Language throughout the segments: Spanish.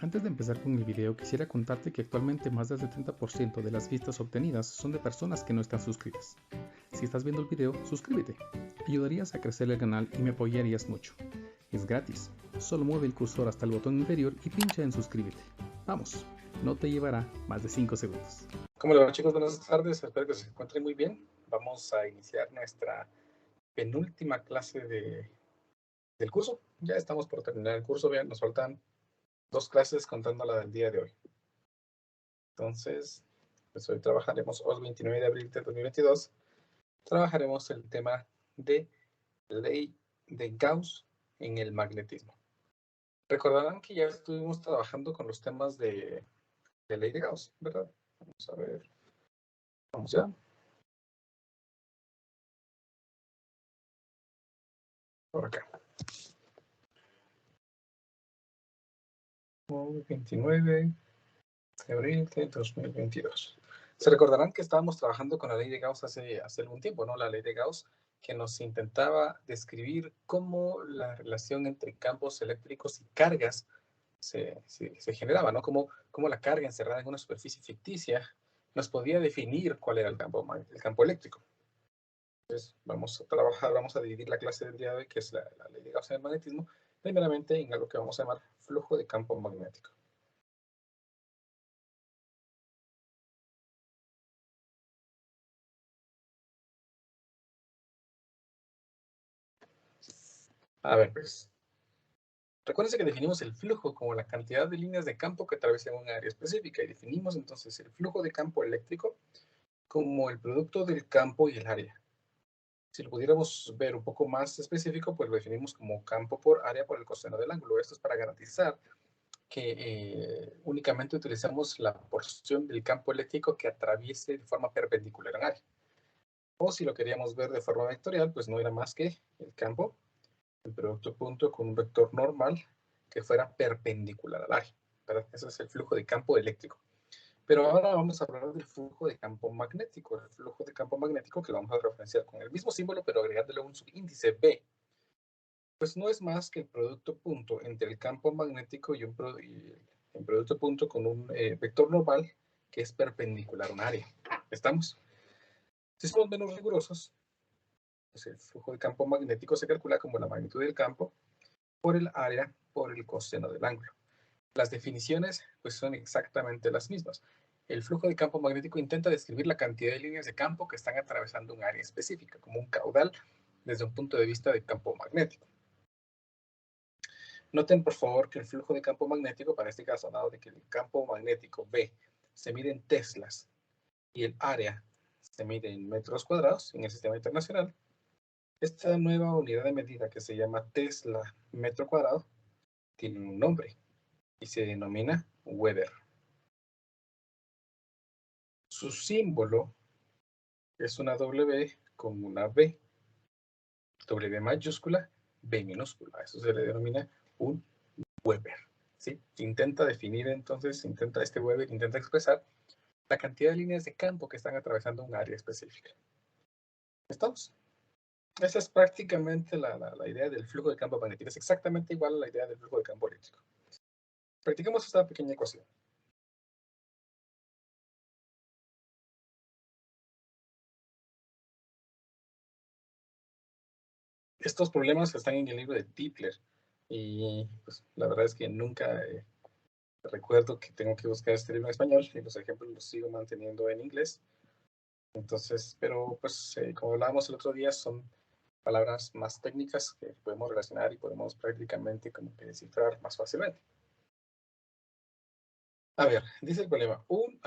Antes de empezar con el video, quisiera contarte que actualmente más del 70% de las vistas obtenidas son de personas que no están suscritas. Si estás viendo el video, suscríbete. Ayudarías a crecer el canal y me apoyarías mucho. Es gratis. Solo mueve el cursor hasta el botón inferior y pincha en suscríbete. Vamos, no te llevará más de 5 segundos. ¿Cómo le va, chicos? Buenas tardes, espero que se encuentren muy bien. Vamos a iniciar nuestra penúltima clase del curso. Ya estamos por terminar el curso, bien, nos faltan 2 clases contando la del día de hoy. Entonces, pues hoy trabajaremos, hoy 29 de abril de 2022, trabajaremos el tema de ley de Gauss en el magnetismo. Recordarán que ya estuvimos trabajando con los temas de ley de Gauss, ¿verdad? Vamos a ver. Vamos ya. Por acá. 29 de abril de 2022. Se recordarán que estábamos trabajando con la ley de Gauss hace algún tiempo, ¿no? La ley de Gauss que nos intentaba describir cómo la relación entre campos eléctricos y cargas se generaba, ¿no? Cómo la carga encerrada en una superficie ficticia nos podía definir cuál era el campo eléctrico. Entonces, vamos a trabajar, vamos a dividir la clase del día de hoy, que es la ley de Gauss en el magnetismo, primeramente en algo que vamos a llamar flujo de campo magnético. A ver, pues, recuérdense que definimos el flujo como la cantidad de líneas de campo que atraviesan un área específica y definimos entonces el flujo de campo eléctrico como el producto del campo y el área. Si lo pudiéramos ver un poco más específico, pues lo definimos como campo por área por el coseno del ángulo. Esto es para garantizar que únicamente utilizamos la porción del campo eléctrico que atraviese de forma perpendicular al área. O si lo queríamos ver de forma vectorial, pues no era más que el campo, el producto punto con un vector normal que fuera perpendicular al área. ¿Verdad? Ese es el flujo de campo eléctrico. Pero ahora vamos a hablar del flujo de campo magnético. El flujo de campo magnético que lo vamos a referenciar con el mismo símbolo, pero agregándole un subíndice B. Pues no es más que el producto punto entre el campo magnético y el producto punto con un vector normal que es perpendicular a un área. ¿Estamos? Si somos menos rigurosos, pues el flujo de campo magnético se calcula como la magnitud del campo por el área por el coseno del ángulo. Las definiciones pues son exactamente las mismas. El flujo de campo magnético intenta describir la cantidad de líneas de campo que están atravesando un área específica, como un caudal desde un punto de vista de campo magnético. Noten por favor que el flujo de campo magnético, para este caso, dado de que el campo magnético B se mide en teslas y el área se mide en metros cuadrados en el sistema internacional, esta nueva unidad de medida que se llama Tesla metro cuadrado tiene un nombre y se denomina Weber. Su símbolo es una W con una B. W mayúscula, B minúscula. Eso se le denomina un Weber. ¿Sí? Intenta definir entonces, este Weber intenta expresar la cantidad de líneas de campo que están atravesando un área específica. ¿Estamos? Esa es prácticamente la idea del flujo de campo magnético. Es exactamente igual a la idea del flujo de campo eléctrico. Practicamos esta pequeña ecuación. Estos problemas están en el libro de Tipler y pues, la verdad es que nunca recuerdo que tengo que buscar este libro en español y los ejemplos los sigo manteniendo en inglés. Entonces, pero pues como hablábamos el otro día, son palabras más técnicas que podemos relacionar y podemos prácticamente como que descifrar más fácilmente. A ver, dice el problema, un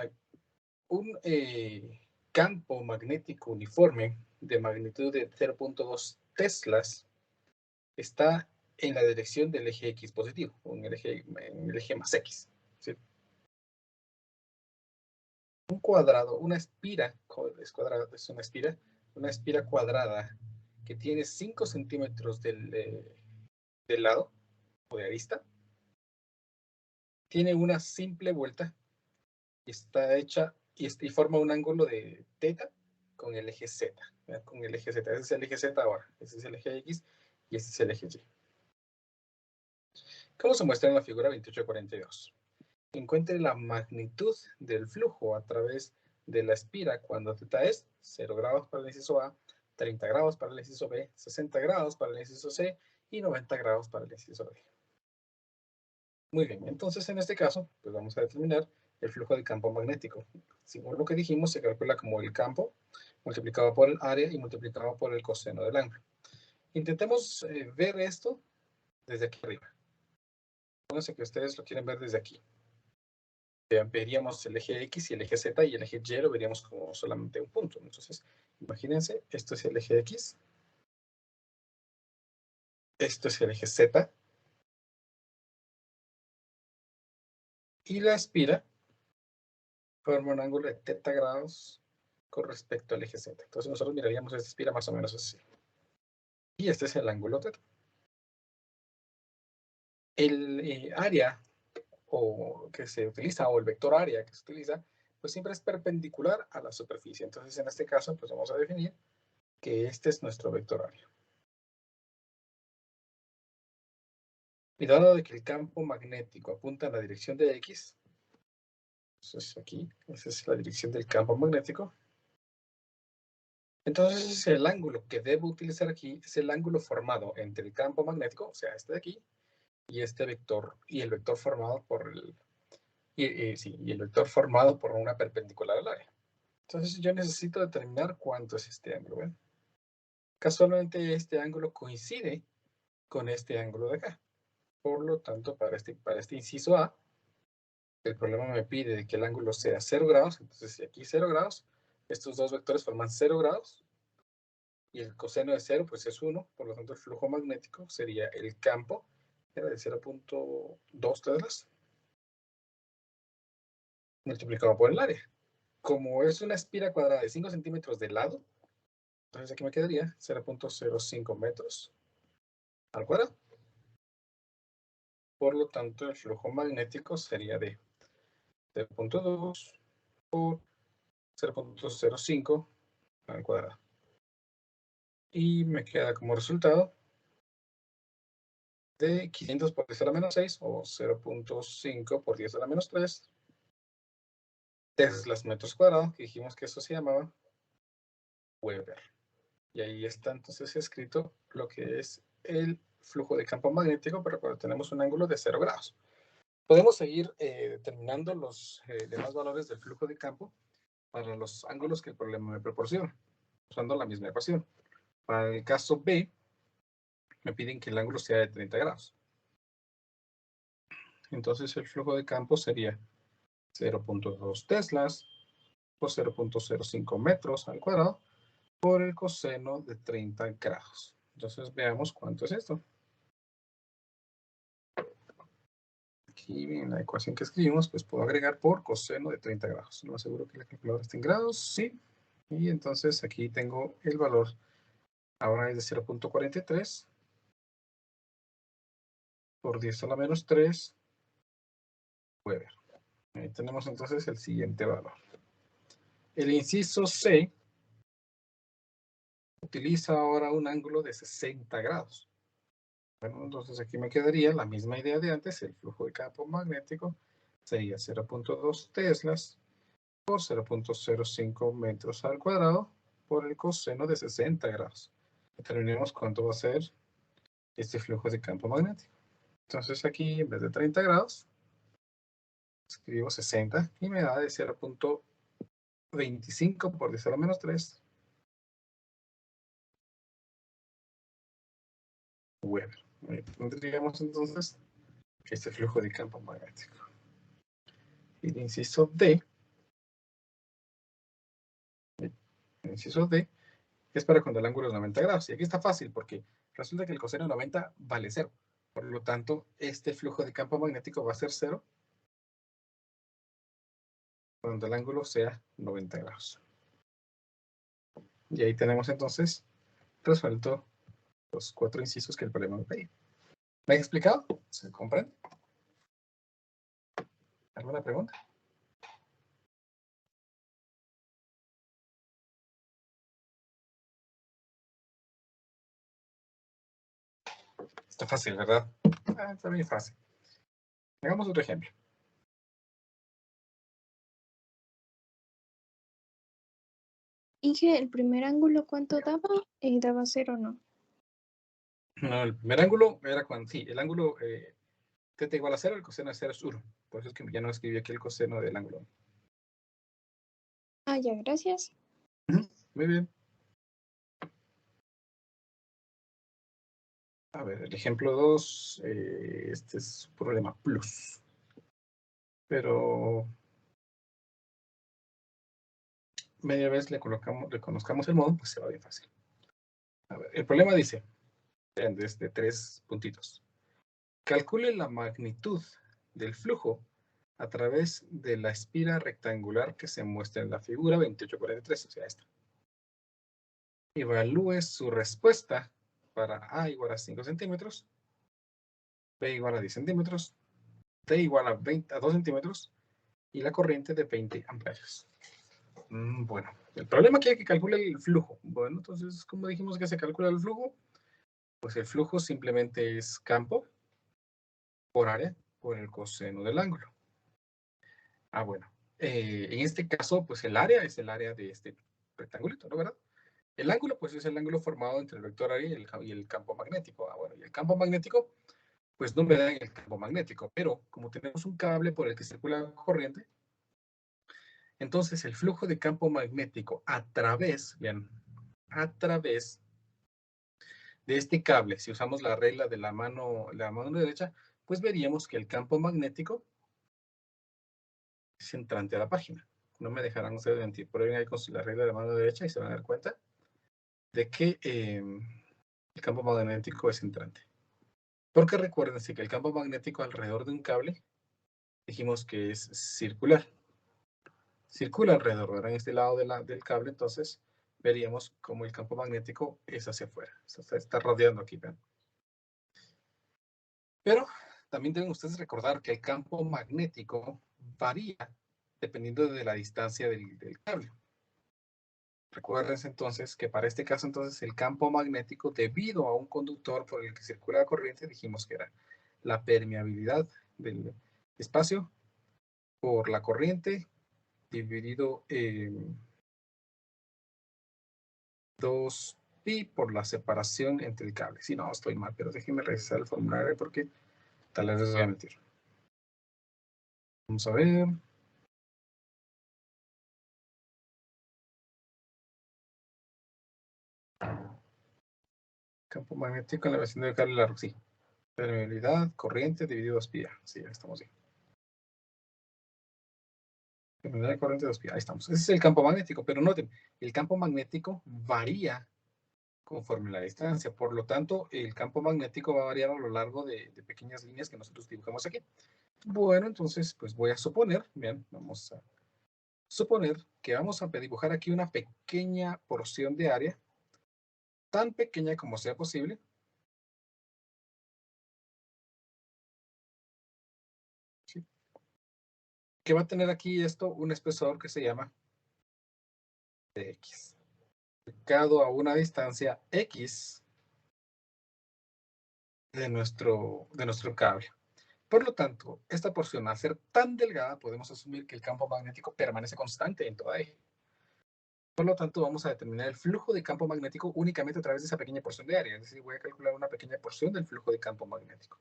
campo magnético uniforme de magnitud de 0.2 teslas está en la dirección del eje X positivo, en el eje más X. ¿Sí? Un cuadrado, una espira, es una espira cuadrada que tiene 5 centímetros del lado o de arista, tiene una simple vuelta y está hecha y forma un ángulo de θ con el eje Z. Con el eje Z. Ese es el eje Z ahora. Ese es el eje X y ese es el eje Y. ¿Cómo se muestra en la figura 2842? encuentre la magnitud del flujo a través de la espira cuando θ es 0 grados para el inciso A, 30 grados para el inciso B, 60 grados para el inciso C y 90 grados para el inciso D. Muy bien, entonces en este caso, pues vamos a determinar el flujo de campo magnético. Según lo que dijimos, se calcula como el campo multiplicado por el área y multiplicado por el coseno del ángulo. Intentemos ver esto desde aquí arriba. Pónganse que ustedes lo quieren ver desde aquí. Veríamos el eje X y el eje Z, y el eje Y lo veríamos como solamente un punto. Entonces, imagínense, esto es el eje X, esto es el eje Z, y la espira forma un ángulo de θ grados con respecto al eje Z. Entonces nosotros miraríamos esta espira más o menos así. Y este es el ángulo θ. El área o que se utiliza, o el vector área que se utiliza, pues siempre es perpendicular a la superficie. Entonces en este caso, pues vamos a definir que este es nuestro vector área. Y dado de que el campo magnético apunta en la dirección de X, entonces aquí, esa es la dirección del campo magnético. Entonces el ángulo que debo utilizar aquí es el ángulo formado entre el campo magnético, o sea, este de aquí, y este vector, y el vector formado por el vector formado por una perpendicular al área. Entonces yo necesito determinar cuánto es este ángulo, ¿ven? Casualmente este ángulo coincide con este ángulo de acá. Por lo tanto, para este inciso A, el problema me pide de que el ángulo sea 0 grados. Entonces, si aquí 0 grados, estos dos vectores forman 0 grados. Y el coseno de 0, pues es 1. Por lo tanto, el flujo magnético sería el campo, era de 0.2 teslas, multiplicado por el área. Como es una espira cuadrada de 5 centímetros de lado, entonces aquí me quedaría 0.05 metros al cuadrado. Por lo tanto, el flujo magnético sería de 0.2 por 0.05 al cuadrado. Y me queda como resultado de 500 por 10 a la menos 6, o 0.5 por 10 a la menos 3, teslas metros cuadrados, que dijimos que eso se llamaba Weber. Y ahí está entonces escrito lo que es el flujo de campo magnético, pero cuando tenemos un ángulo de 0 grados. Podemos seguir determinando los demás valores del flujo de campo para los ángulos que el problema me proporciona, usando la misma ecuación. Para el caso B, me piden que el ángulo sea de 30 grados. Entonces el flujo de campo sería 0.2 teslas por 0.05 metros al cuadrado por el coseno de 30 grados. Entonces veamos cuánto es esto. Aquí en la ecuación que escribimos, pues puedo agregar por coseno de 30 grados. No aseguro que la calculadora esté en grados, sí. Y entonces aquí tengo el valor, ahora es de 0.43 por 10 a la menos 3 Weber. Ahí tenemos entonces el siguiente valor. El inciso C utiliza ahora un ángulo de 60 grados. Bueno, entonces aquí me quedaría la misma idea de antes. El flujo de campo magnético sería 0.2 teslas por 0.05 metros al cuadrado por el coseno de 60 grados. Determinemos cuánto va a ser este flujo de campo magnético. Entonces aquí, en vez de 30 grados, escribo 60 y me da de 0.25 por 10 a la menos 3 Weber. Tendríamos entonces este flujo de campo magnético. Y el inciso D, es para cuando el ángulo es 90 grados. Y aquí está fácil porque resulta que el coseno de 90 vale 0. Por lo tanto, este flujo de campo magnético va a ser 0 cuando el ángulo sea 90 grados. Y ahí tenemos entonces resuelto los 4 incisos que el problema me pedía. ¿Me he explicado? ¿Se comprende? ¿Alguna pregunta? Está fácil, ¿verdad? Está bien fácil. Hagamos otro ejemplo. Inge, ¿el primer ángulo cuánto daba? ¿Daba 0 o no? No, el primer ángulo era cuando, sí, el ángulo θ igual a 0, el coseno de 0 es 1. Por eso es que ya no escribí aquí el coseno del ángulo. Ah, ya, gracias. Muy bien. A ver, el ejemplo 2, este es problema plus. Pero media vez le conozcamos el modo, pues se va bien fácil. A ver, el problema dice, desde 3 puntitos. Calcule la magnitud del flujo a través de la espira rectangular que se muestra en la figura 2843, o sea, esta. Evalúe su respuesta para A igual a 5 centímetros, B igual a 10 centímetros, T igual a 2 centímetros y la corriente de 20 amperes. Bueno, el problema aquí es que calcula el flujo. Bueno, entonces, ¿cómo dijimos que se calcula el flujo? Pues el flujo simplemente es campo por área por el coseno del ángulo. Bueno. En este caso, pues el área es el área de este rectangulito, ¿no? ¿Verdad? El ángulo, pues es el ángulo formado entre el vector área y el campo magnético. Bueno, y el campo magnético, pues no me da el campo magnético, pero como tenemos un cable por el que circula la corriente, entonces el flujo de campo magnético a través, vean, a través de este cable, si usamos la regla de la mano derecha, pues veríamos que el campo magnético es entrante a la página. No me dejarán ustedes mentir. Prueben ahí con la regla de la mano derecha y se van a dar cuenta de que el campo magnético es entrante. Porque recuérdense que el campo magnético alrededor de un cable, dijimos que es circular. Circula alrededor, ¿verdad? En este lado del cable, entonces veríamos como el campo magnético es hacia afuera. Está rodeando aquí, ¿ven? Pero también deben ustedes recordar que el campo magnético varía dependiendo de la distancia del cable. Recuérdense entonces que para este caso entonces el campo magnético debido a un conductor por el que circula la corriente, dijimos que era la permeabilidad del espacio por la corriente dividido en 2pi por la separación entre el cable. Si no, estoy mal, pero déjenme revisar el formulario porque tal vez les voy a mentir. Vamos a ver. Campo magnético en la versión del cable largo, sí. Permeabilidad, corriente dividido 2pi. Sí, ya estamos bien. Permeabilidad, corriente 2pi. Ahí estamos. Ese es el campo magnético, pero noten, el campo magnético varía conforme la distancia. Por lo tanto, el campo magnético va a variar a lo largo de pequeñas líneas que nosotros dibujamos aquí. Bueno, entonces, pues voy a suponer, bien, vamos a suponer que vamos a dibujar aquí una pequeña porción de área, tan pequeña como sea posible. ¿Sí? Que va a tener aquí esto un espesor que se llama dx. Ubicado a una distancia x de nuestro cable. Por lo tanto, esta porción, al ser tan delgada, podemos asumir que el campo magnético permanece constante en toda ella. Por lo tanto, vamos a determinar el flujo de campo magnético únicamente a través de esa pequeña porción de área. Es decir, voy a calcular una pequeña porción del flujo de campo magnético,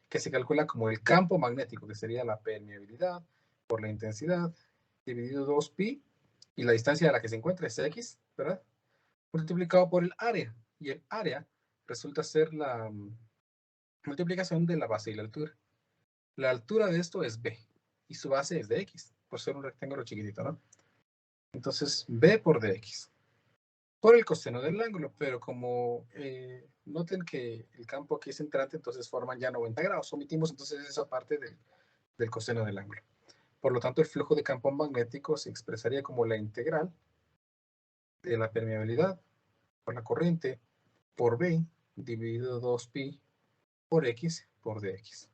que se calcula como el campo magnético, que sería la permeabilidad por la intensidad, dividido 2pi, y la distancia a la que se encuentra es x, ¿verdad? Multiplicado por el área. Y el área resulta ser la multiplicación de la base y la altura. La altura de esto es b, y su base es de x, por ser un rectángulo chiquitito, ¿no? Entonces, b por dx, por el coseno del ángulo, pero como noten que el campo aquí es entrante, entonces forman ya 90 grados. Omitimos entonces esa parte del coseno del ángulo. Por lo tanto, el flujo de campo magnético se expresaría como la integral de la permeabilidad por la corriente por b dividido 2pi por x por dx.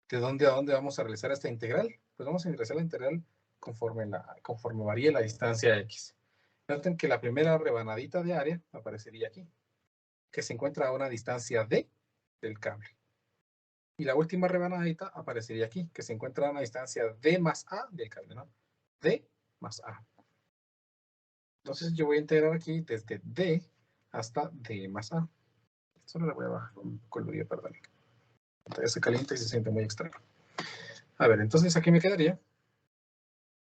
¿De dónde a dónde vamos a realizar esta integral? Pues vamos a realizar la integral conforme varíe la distancia x. Noten que la primera rebanadita de área aparecería aquí, que se encuentra a una distancia d del cable. Y la última rebanadita aparecería aquí, que se encuentra a una distancia d más a del cable, ¿no? D más a. Entonces yo voy a integrar aquí desde D hasta D más A. Solo le voy a bajar un poco el brillo, perdón. Ya se calienta y se siente muy extraño. A ver, entonces aquí me quedaría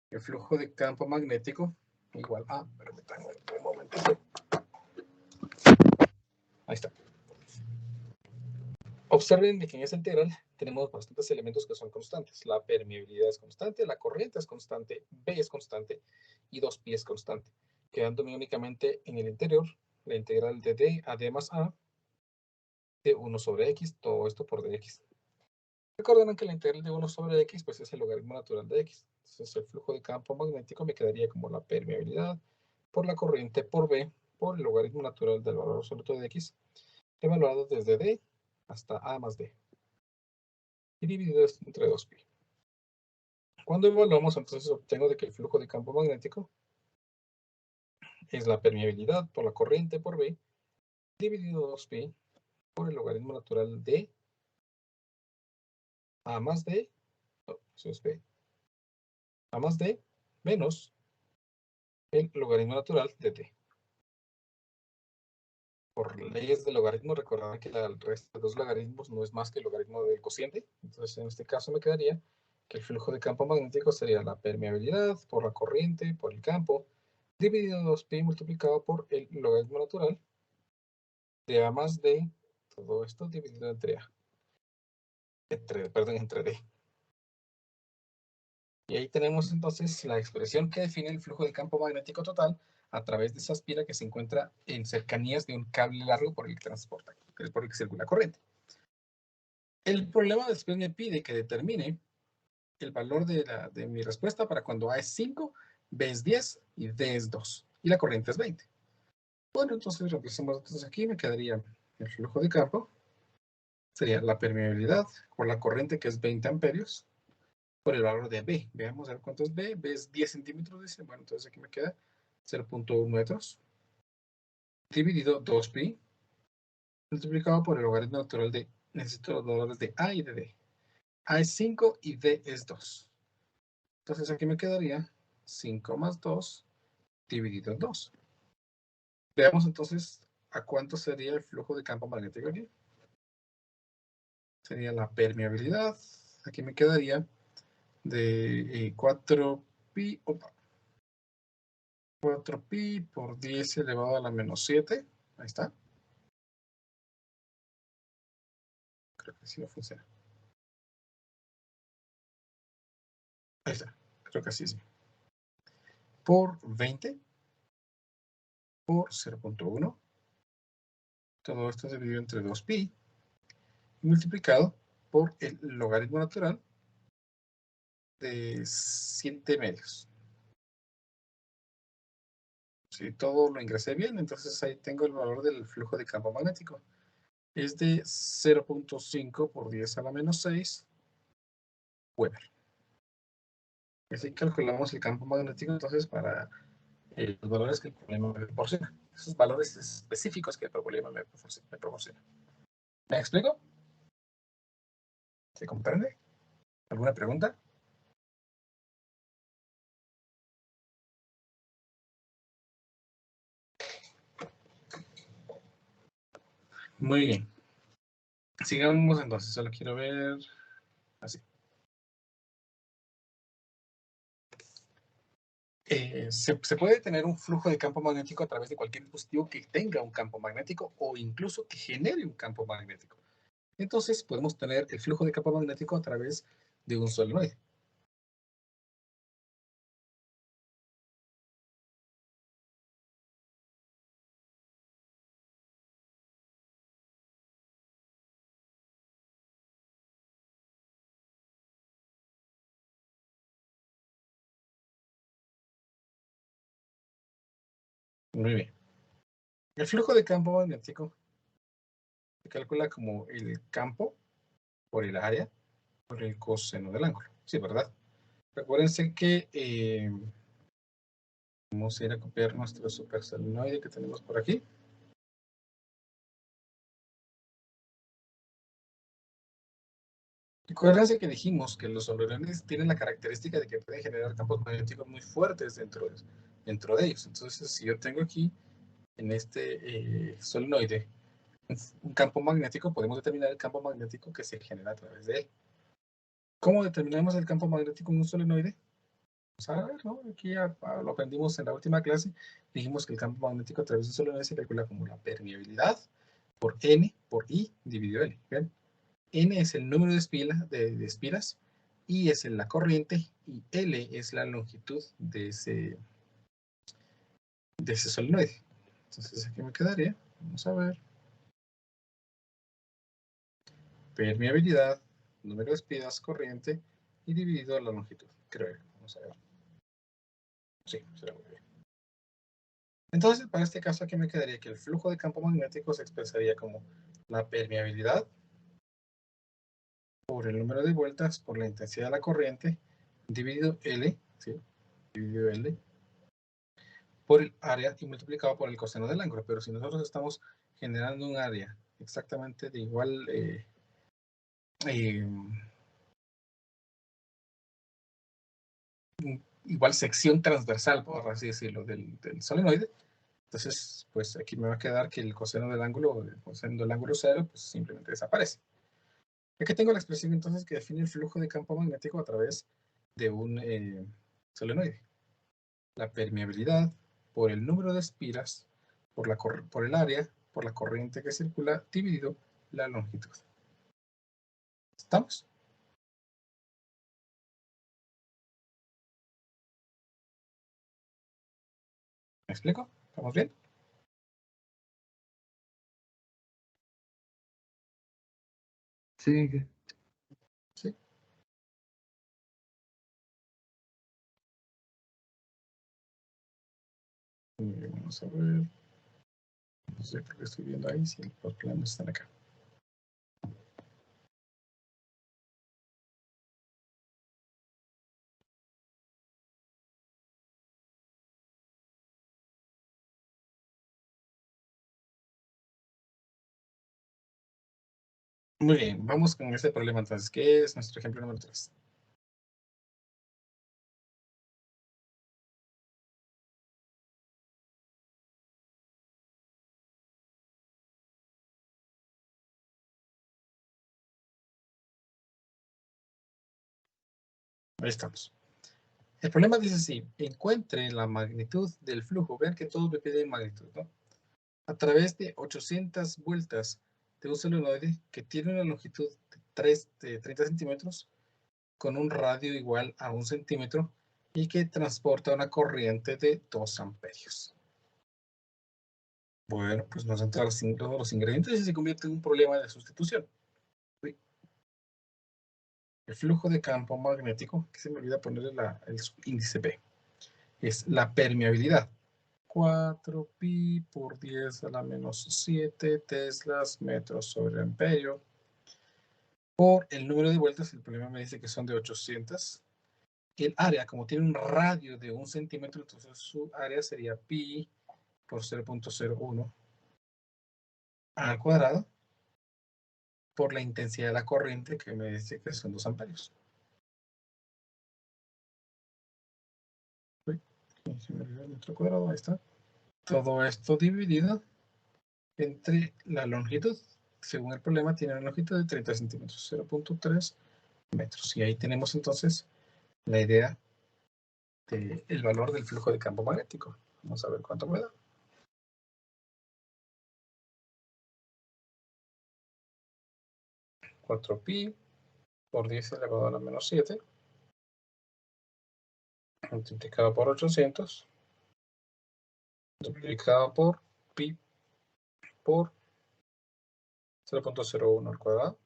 el flujo de campo magnético igual a, permítanme un momentito. Ahí está. Observen que en esa integral tenemos bastantes elementos que son constantes. La permeabilidad es constante, la corriente es constante, B es constante y 2pi es constante. Quedándome únicamente en el interior la integral de D a D más A de 1 sobre X, todo esto por dx. Recordarán que la integral de 1 sobre X pues es el logaritmo natural de X. Entonces el flujo de campo magnético me quedaría como la permeabilidad por la corriente por B por el logaritmo natural del valor absoluto de X, evaluado desde D hasta A más D. Y dividido esto entre 2pi. Cuando evaluamos, entonces obtengo de que el flujo de campo magnético es la permeabilidad por la corriente por B, dividido 2pi por el logaritmo natural de A más D, eso es B, A más D menos el logaritmo natural de T. Por leyes del logaritmo, recordarán que el resto de los logaritmos no es más que el logaritmo del cociente. Entonces, en este caso me quedaría que el flujo de campo magnético sería la permeabilidad por la corriente, por el campo, dividido 2pi multiplicado por el logaritmo natural de A más D, todo esto dividido entre A. Entre D. Y ahí tenemos entonces la expresión que define el flujo de campo magnético total a través de esa espira que se encuentra en cercanías de un cable largo por el que transporta, que es por el que circula corriente. El problema después me pide que determine el valor de mi respuesta para cuando A es 5, B es 10 y D es 2. Y la corriente es 20. Bueno, entonces reemplacemos entonces aquí, me quedaría el flujo de campo. Sería la permeabilidad por la corriente que es 20 amperios por el valor de B. Veamos a ver cuánto es B. B es 10 centímetros, dice. Bueno, entonces aquí me queda 0.1 metros dividido 2pi multiplicado por el logaritmo natural de, necesito los valores de A y de D. A es 5 y D es 2. Entonces aquí me quedaría 5 más 2 dividido en 2. Veamos entonces a cuánto sería el flujo de campo magnético aquí. Sería la permeabilidad. Aquí me quedaría de 4pi, 4pi por 10 elevado a la menos 7. Ahí está. Creo que sí no funciona. Ahí está. Creo que así sí. Por 20 por 0.1. Todo esto se divide entre 2pi multiplicado por el logaritmo natural de 7 medios. Si todo lo ingresé bien, entonces ahí tengo el valor del flujo de campo magnético. Es de 0.5 por 10 a la menos 6 Weber. Así calculamos el campo magnético entonces para los valores que el problema me proporciona. Esos valores específicos que el problema me proporciona. ¿Me explico? ¿Se comprende? ¿Alguna pregunta? Muy bien. Sigamos entonces, solo quiero ver así. Se puede tener un flujo de campo magnético a través de cualquier dispositivo que tenga un campo magnético o incluso que genere un campo magnético. Entonces podemos tener el flujo de campo magnético a través de un solenoide. Muy bien. El flujo de campo magnético se calcula como el campo por el área por el coseno del ángulo. Sí, ¿verdad? Recuérdense que vamos a ir a copiar nuestro super solenoide que tenemos por aquí. Recuérdense que dijimos que los solenoides tienen la característica de que pueden generar campos magnéticos muy fuertes dentro dentro de ellos. Entonces, si yo tengo aquí, en este solenoide, un campo magnético, podemos determinar el campo magnético que se genera a través de él. ¿Cómo determinamos el campo magnético en un solenoide? Vamos a ver, ¿no? Aquí ya lo aprendimos en la última clase. Dijimos que el campo magnético a través de un solenoide se calcula como la permeabilidad por N por I dividido L. ¿Ven? N es el número de espiras, I es la corriente y L es la longitud de ese solenoide. Entonces aquí me quedaría, vamos a ver, permeabilidad, número de espiras, corriente y dividido la longitud, creo. Vamos a ver. Sí, será muy bien. Entonces, para este caso aquí me quedaría que el flujo de campo magnético se expresaría como la permeabilidad por el número de vueltas por la intensidad de la corriente dividido L, ¿sí? Dividido L por el área y multiplicado por el coseno del ángulo. Pero si nosotros estamos generando un área exactamente de igual igual sección transversal, por así decirlo, del solenoide, entonces pues aquí me va a quedar que el coseno del ángulo cero pues simplemente desaparece. Aquí tengo la expresión entonces que define el flujo de campo magnético a través de un solenoide. La permeabilidad por el número de espiras, por el área, por la corriente que circula, dividido la longitud. ¿Estamos? ¿Me explico? ¿Estamos bien? Sí. Sí. Vamos a ver. No sé por qué estoy viendo ahí si los planos están acá. Muy bien, vamos con ese problema entonces. ¿Qué es nuestro ejemplo número 3? Ahí estamos. El problema dice así: encuentre la magnitud del flujo. Vean que todos me piden magnitud, ¿no? A través de 800 vueltas de un solenoide que tiene una longitud de 30 centímetros con un radio igual a 1 centímetro y que transporta una corriente de 2 amperios. Bueno, pues nos entran todos los ingredientes y se convierte en un problema de sustitución. El flujo de campo magnético, que se me olvida ponerle el índice P, es la permeabilidad. 4pi por 10 a la menos 7 teslas metros sobre amperio por el número de vueltas. El problema me dice que son de 800. El área, como tiene un radio de 1 centímetro, entonces su área sería pi por 0.01 al cuadrado por la intensidad de la corriente, que me dice que son 2 amperios. Se me olvidó el metro cuadrado, ahí está. Todo esto dividido entre la longitud. Según el problema, tiene una longitud de 30 centímetros, 0.3 metros. Y ahí tenemos entonces la idea del valor del flujo de campo magnético. Vamos a ver cuánto puede dar. 4pi por 10 elevado a la menos 7 multiplicado por 800 multiplicado por pi por 0.01 al cuadrado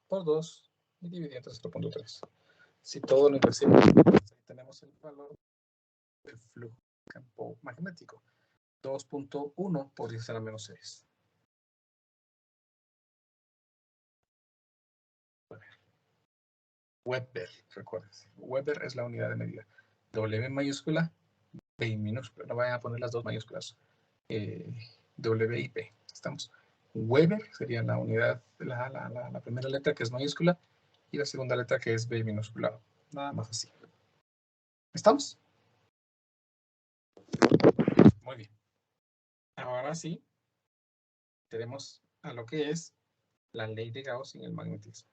por 2 y dividido entre 0.3. Si todo lo inversivo, ahí tenemos el valor del flujo de campo magnético. 2.1 por 10 a la menos 6. Weber, recuérdense. Weber es la unidad de medida. W mayúscula, B minúscula. No vayan a poner las dos mayúsculas. W y P. ¿Estamos? Weber sería la unidad, la primera letra que es mayúscula y la segunda letra que es B minúscula. Nada más así. ¿Estamos? Muy bien. Ahora sí, tenemos a lo que es la ley de Gauss en el magnetismo.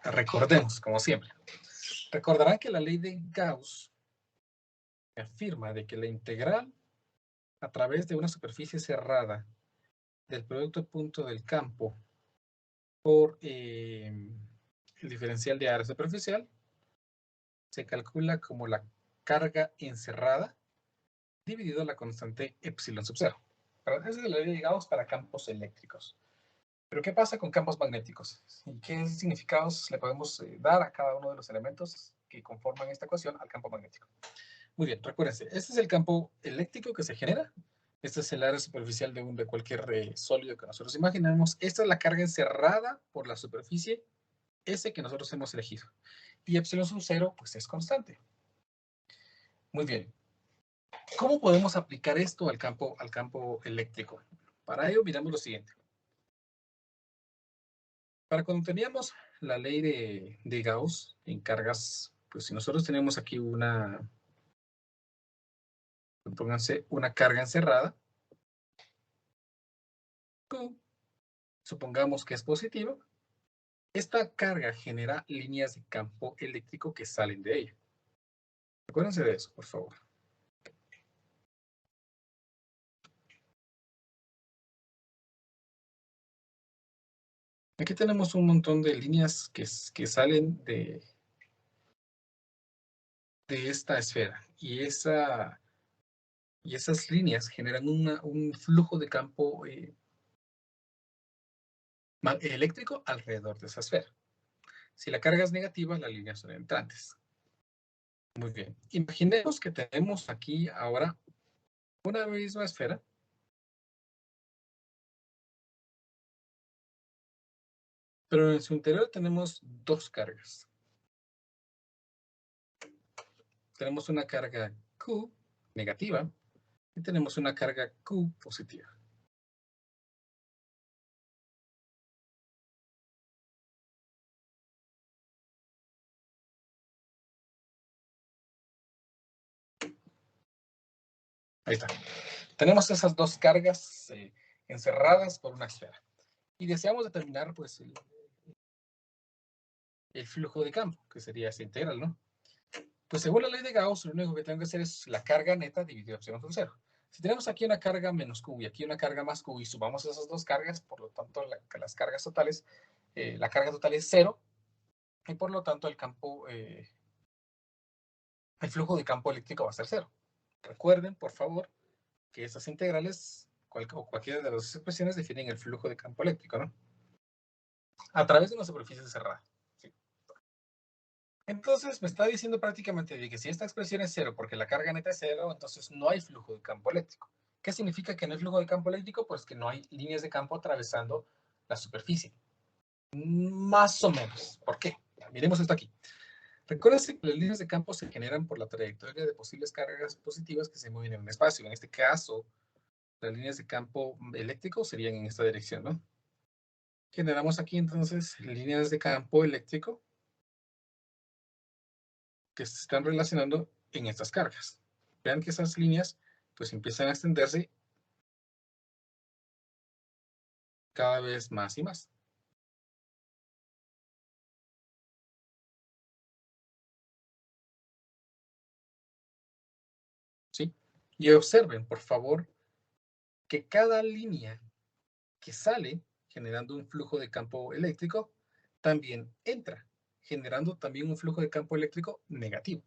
Recordemos, como siempre. Recordarán que la ley de Gauss afirma de que la integral a través de una superficie cerrada del producto punto del campo por el diferencial de área superficial se calcula como la carga encerrada dividido la constante epsilon sub 0. Esa es la ley de Gauss para campos eléctricos. Pero ¿qué pasa con campos magnéticos? ¿Y qué significados le podemos dar a cada uno de los elementos que conforman esta ecuación al campo magnético? Muy bien, recuérdense, este es el campo eléctrico que se genera. Este es el área superficial de cualquier sólido que nosotros imaginemos. Esta es la carga encerrada por la superficie S que nosotros hemos elegido. Y epsilon sub 0, pues es constante. Muy bien. ¿Cómo podemos aplicar esto al campo eléctrico? Para ello, miramos lo siguiente. Para cuando teníamos la ley de Gauss en cargas, pues si nosotros tenemos aquí pónganse una carga encerrada, supongamos que es positiva, esta carga genera líneas de campo eléctrico que salen de ella. Acuérdense de eso, por favor. Aquí tenemos un montón de líneas que salen de esta esfera. Y esas líneas generan un flujo de campo eléctrico alrededor de esa esfera. Si la carga es negativa, las líneas son entrantes. Muy bien. Imaginemos que tenemos aquí ahora una misma esfera. Pero en su interior tenemos dos cargas. Tenemos una carga Q negativa y tenemos una carga Q positiva. Ahí está. Tenemos esas dos cargas encerradas por una esfera. Y deseamos determinar pues, el flujo de campo, que sería esa integral, ¿no? Pues según la ley de Gauss, lo único que tengo que hacer es la carga neta dividido epsilon por 0. Si tenemos aquí una carga menos Q y aquí una carga más Q y sumamos esas dos cargas, por lo tanto las cargas totales, la carga total es 0 y por lo tanto el flujo de campo eléctrico va a ser 0. Recuerden, por favor, que estas integrales o cualquiera de las dos expresiones definen el flujo de campo eléctrico, ¿no? A través de una superficie cerrada. ¿Sí? Entonces me está diciendo prácticamente que si esta expresión es 0 porque la carga neta es 0, entonces no hay flujo de campo eléctrico. ¿Qué significa que no hay flujo de campo eléctrico? Pues que no hay líneas de campo atravesando la superficie. Más o menos. ¿Por qué? Miremos esto aquí. Recuerden que las líneas de campo se generan por la trayectoria de posibles cargas positivas que se mueven en un espacio. En este caso, las líneas de campo eléctrico serían en esta dirección, ¿no? Generamos aquí entonces líneas de campo eléctrico que se están relacionando en estas cargas. Vean que esas líneas pues empiezan a extenderse cada vez más y más. ¿Sí? Y observen, por favor, que cada línea que sale generando un flujo de campo eléctrico también entra, generando también un flujo de campo eléctrico negativo.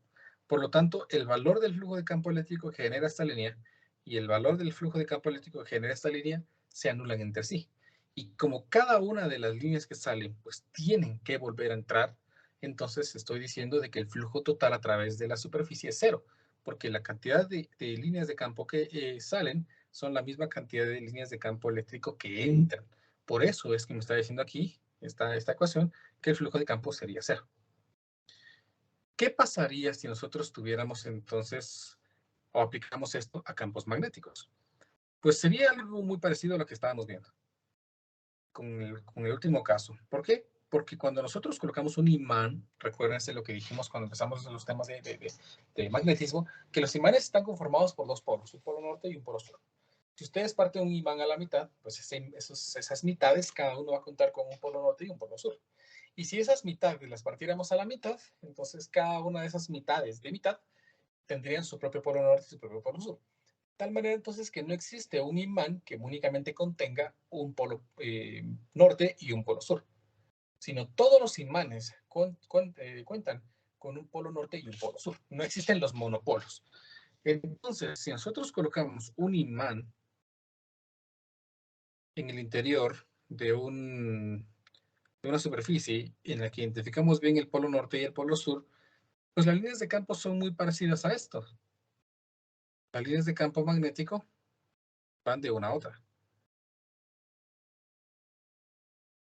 Por lo tanto, el valor del flujo de campo eléctrico que genera esta línea y el valor del flujo de campo eléctrico que genera esta línea se anulan entre sí. Y como cada una de las líneas que salen, pues tienen que volver a entrar, entonces estoy diciendo de que el flujo total a través de la superficie es 0, porque la cantidad de líneas de campo que salen son la misma cantidad de líneas de campo eléctrico que entran. Por eso es que me está diciendo aquí, esta ecuación, que el flujo de campo sería 0. ¿Qué pasaría si nosotros tuviéramos entonces, o aplicamos esto a campos magnéticos? Pues sería algo muy parecido a lo que estábamos viendo con el último caso. ¿Por qué? Porque cuando nosotros colocamos un imán, recuérdense lo que dijimos cuando empezamos los temas de magnetismo, que los imanes están conformados por dos polos, un polo norte y un polo sur. Si ustedes parten un imán a la mitad, pues esas mitades, cada uno va a contar con un polo norte y un polo sur. Y si esas mitades las partiéramos a la mitad, entonces cada una de esas mitades de mitad tendrían su propio polo norte y su propio polo sur. De tal manera entonces que no existe un imán que únicamente contenga un polo norte y un polo sur, sino todos los imanes cuentan con un polo norte y un polo sur. No existen los monopolos. Entonces, si nosotros colocamos un imán en el interior de una superficie en la que identificamos bien el polo norte y el polo sur, pues las líneas de campo son muy parecidas a esto. Las líneas de campo magnético van de una a otra.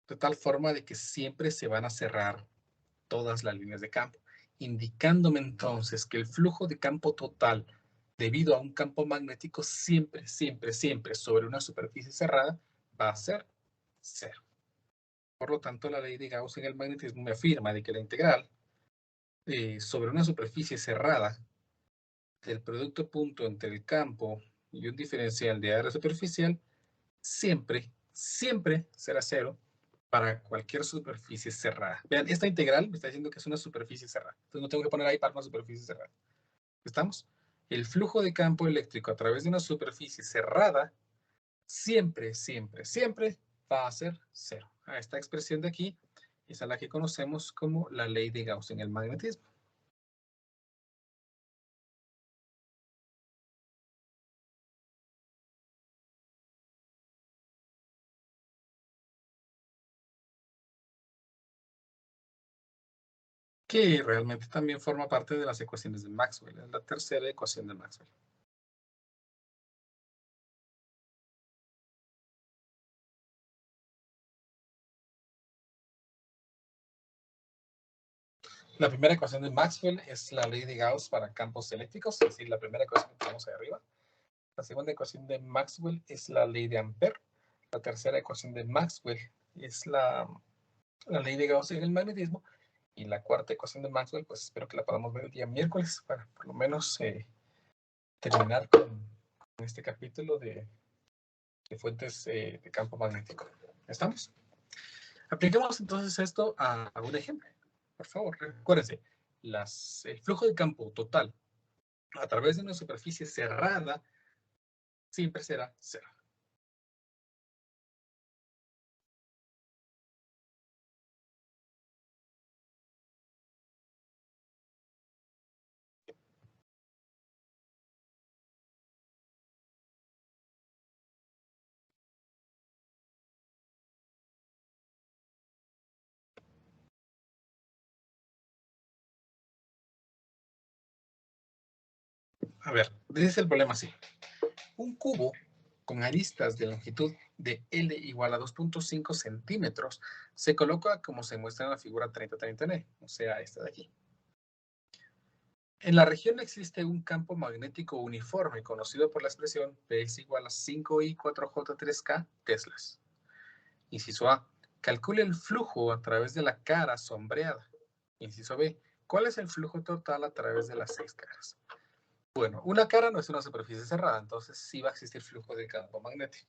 De tal forma de que siempre se van a cerrar todas las líneas de campo, indicándome entonces que el flujo de campo total debido a un campo magnético siempre sobre una superficie cerrada va a ser cero. Por lo tanto, la ley de Gauss en el magnetismo me afirma de que la integral sobre una superficie cerrada del producto punto entre el campo y un diferencial de área superficial siempre será cero para cualquier superficie cerrada. Vean, esta integral me está diciendo que es una superficie cerrada. Entonces no tengo que poner ahí para una superficie cerrada. ¿Estamos? El flujo de campo eléctrico a través de una superficie cerrada siempre va a ser cero. A esta expresión de aquí es a la que conocemos como la ley de Gauss en el magnetismo. Que realmente también forma parte de las ecuaciones de Maxwell, es la tercera ecuación de Maxwell. La primera ecuación de Maxwell es la ley de Gauss para campos eléctricos, es decir, la primera ecuación que tenemos ahí arriba. La segunda ecuación de Maxwell es la ley de Ampère. La tercera ecuación de Maxwell es la ley de Gauss en el magnetismo. Y la cuarta ecuación de Maxwell, pues espero que la podamos ver el día miércoles para por lo menos terminar con este capítulo de fuentes de campo magnético. ¿Estamos? Apliquemos entonces esto a un ejemplo. Por favor, recuérdense, el flujo de campo total a través de una superficie cerrada siempre será cero. A ver, dice el problema así. Un cubo con aristas de longitud de L igual a 2.5 centímetros se coloca como se muestra en la figura 3039, o sea, esta de aquí. En la región existe un campo magnético uniforme conocido por la expresión P es igual a 5I 4J3K teslas. Inciso A. Calcule el flujo a través de la cara sombreada. Inciso B. ¿Cuál es el flujo total a través de las 6 caras? Bueno, una cara no es una superficie cerrada, entonces sí va a existir flujo de campo magnético.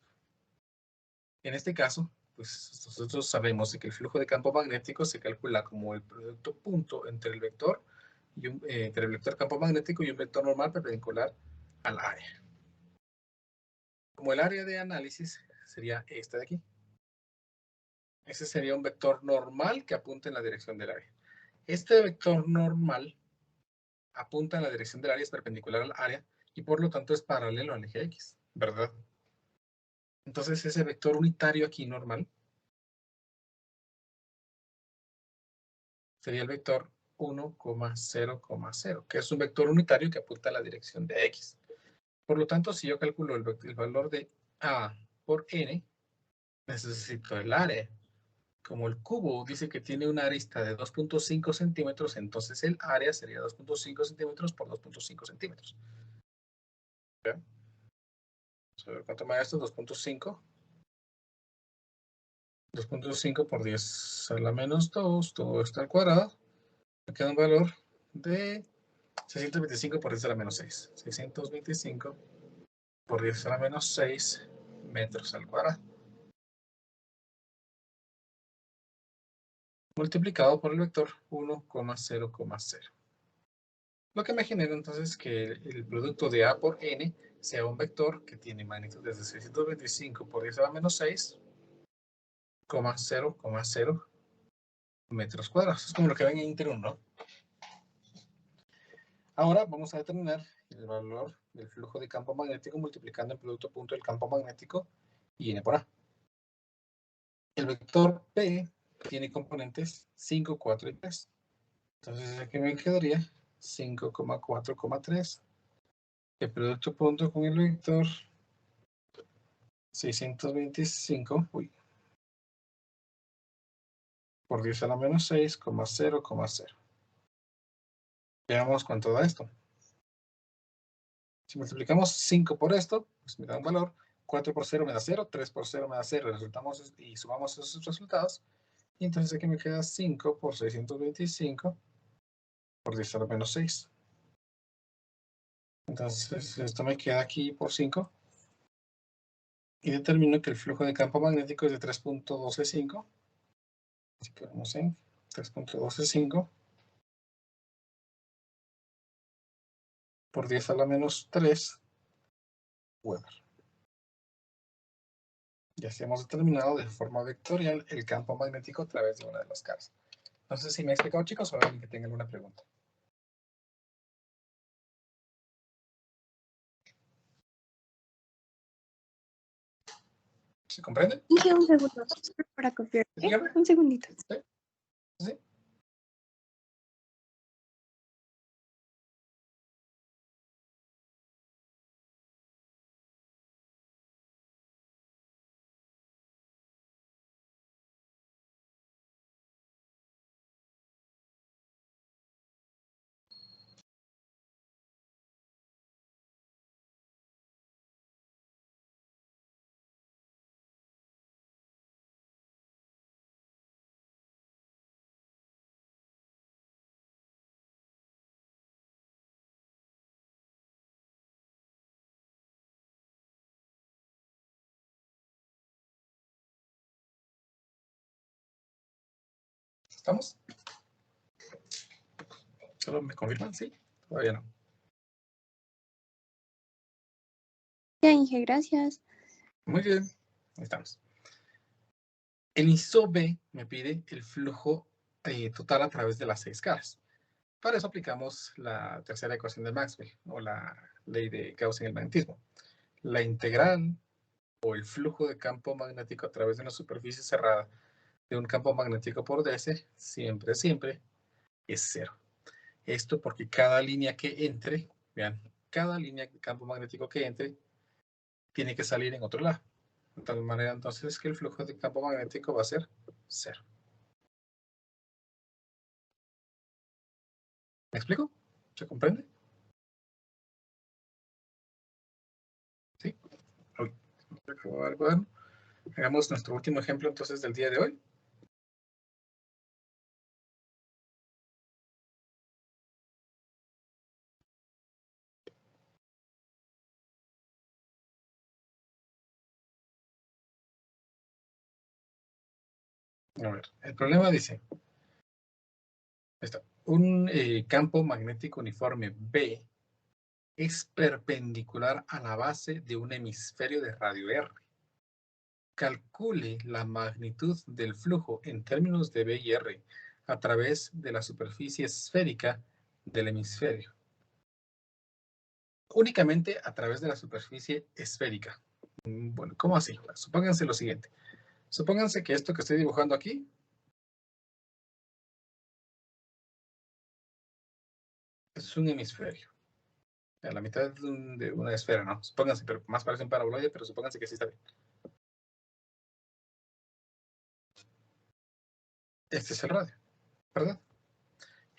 En este caso, pues nosotros sabemos que el flujo de campo magnético se calcula como el producto punto entre el vector entre el vector campo magnético y un vector normal perpendicular al área. Como el área de análisis sería esta de aquí. Ese sería un vector normal que apunta en la dirección del área. Este vector normal apunta en la dirección del área, es perpendicular al área y por lo tanto es paralelo al eje X, ¿verdad? Entonces ese vector unitario aquí normal sería el vector 1,0,0, que es un vector unitario que apunta a la dirección de X. Por lo tanto, si yo calculo el valor de A por N, necesito el área. Como el cubo dice que tiene una arista de 2.5 centímetros, entonces el área sería 2.5 centímetros por 2.5 centímetros. ¿Bien? ¿Cuánto me da esto? 2.5. 2.5 por 10 a la menos 2, todo esto al cuadrado. Me queda un valor de 625 por 10 a la menos 6. 625 por 10 a la menos 6 metros al cuadrado. Multiplicado por el vector 1,0,0. Lo que me genera entonces que el producto de A por N sea un vector que tiene magnitud desde 625 por 10 a la menos 6, 0,0 metros cuadrados. Es como lo que ven en Inter 1, ¿no? Ahora vamos a determinar el valor del flujo de campo magnético multiplicando el producto punto del campo magnético y N por A. El vector P tiene componentes 5, 4 y 3. Entonces aquí me quedaría 5,4,3. El producto punto con el vector 625 por 10 a la menos 6, 0,0. Veamos cuánto da esto. Si multiplicamos 5 por esto, pues me da un valor. 4 por 0 me da 0, 3 por 0 me da 0. Y sumamos esos resultados. Y entonces aquí me queda 5 por 625 por 10 a la menos 6. Entonces esto me queda aquí por 5. Y determino que el flujo de campo magnético es de 3.125. Así que vamos en 3.125 por 10 a la menos 3 Weber. Y así hemos determinado de forma vectorial el campo magnético a través de una de las caras. No sé si me he explicado, chicos, o alguien que tenga alguna pregunta. ¿Se comprende? Dije un segundo para copiar. Dígame. Un segundito. ¿Sí? ¿Estamos? ¿Solo me confirman? Sí. Todavía no. Ya, Inge, gracias. Muy bien. Ahí estamos. El inciso B me pide el flujo total a través de las 6 caras. Para eso aplicamos la tercera ecuación de Maxwell, o la ley de Gauss en el magnetismo. La integral o el flujo de campo magnético a través de una superficie cerrada de un campo magnético por ds siempre es 0. Esto porque cada línea que entre, vean, cada línea de campo magnético que entre tiene que salir en otro lado. De tal manera entonces que el flujo de campo magnético va a ser 0. ¿Me explico? ¿Se comprende? ¿Sí? Uy, hagamos nuestro último ejemplo entonces del día de hoy. A ver, el problema dice, un campo magnético uniforme B es perpendicular a la base de un hemisferio de radio R. Calcule la magnitud del flujo en términos de B y R a través de la superficie esférica del hemisferio. Únicamente a través de la superficie esférica. Bueno, ¿cómo así? Supónganse lo siguiente. Supónganse que esto que estoy dibujando aquí es un hemisferio. A la mitad de una esfera, ¿no? Supónganse, pero más parece un paraboloide, pero supónganse que sí está bien. Este es el radio, ¿verdad?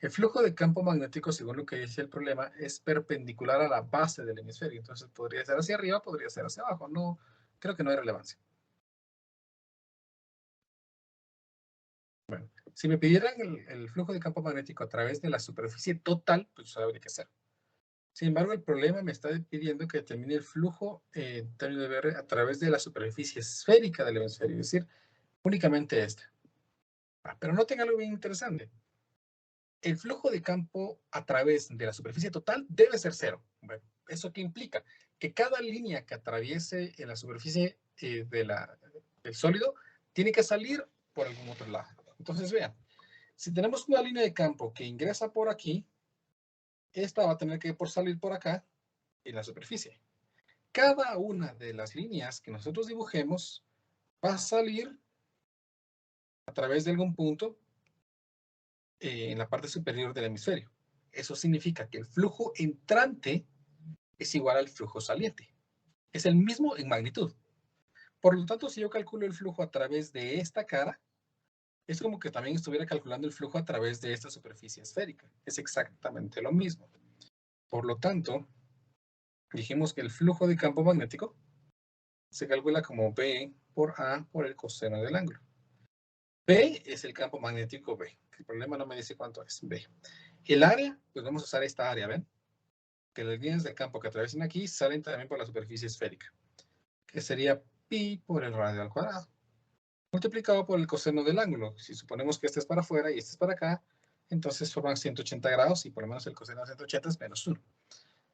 El flujo de campo magnético, según lo que dice el problema, es perpendicular a la base del hemisferio. Entonces podría ser hacia arriba, podría ser hacia abajo. No, creo que no hay relevancia. Bueno, si me pidieran el flujo de campo magnético a través de la superficie total, pues yo sabría qué hacer. Sin embargo, el problema me está pidiendo que determine el flujo en términos de VR a través de la superficie esférica del hemisferio, es decir, únicamente esta. Pero noten algo bien interesante. El flujo de campo a través de la superficie total debe ser cero. Bueno, ¿eso qué implica? Que cada línea que atraviese en la superficie del sólido tiene que salir por algún otro lado. Entonces, vean, si tenemos una línea de campo que ingresa por aquí, esta va a tener que salir por acá en la superficie. Cada una de las líneas que nosotros dibujemos va a salir a través de algún punto en la parte superior del hemisferio. Eso significa que el flujo entrante es igual al flujo saliente. Es el mismo en magnitud. Por lo tanto, si yo calculo el flujo a través de esta cara, es como que también estuviera calculando el flujo a través de esta superficie esférica. Es exactamente lo mismo. Por lo tanto, dijimos que el flujo de campo magnético se calcula como B por A por el coseno del ángulo. B es el campo magnético B. El problema no me dice cuánto es B. El área, pues vamos a usar esta área, ¿ven? Que las líneas de campo que atraviesan aquí salen también por la superficie esférica, que sería pi por el radio al cuadrado, multiplicado por el coseno del ángulo. Si suponemos que este es para afuera y este es para acá, entonces forman 180 grados y por lo menos el coseno de 180 es menos 1.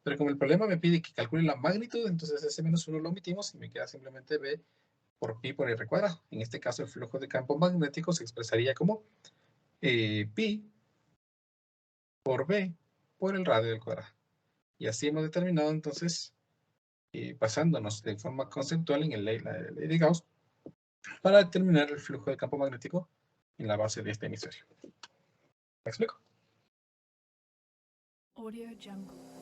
Pero como el problema me pide que calcule la magnitud, entonces ese menos 1 lo omitimos y me queda simplemente B por pi por r cuadrado. En este caso, el flujo de campo magnético se expresaría como pi por B por el radio al cuadrado. Y así hemos determinado entonces, basándonos de forma conceptual en la ley de Gauss, para determinar el flujo de campo magnético en la base de este hemisferio. ¿Me explico? Audio Jungle.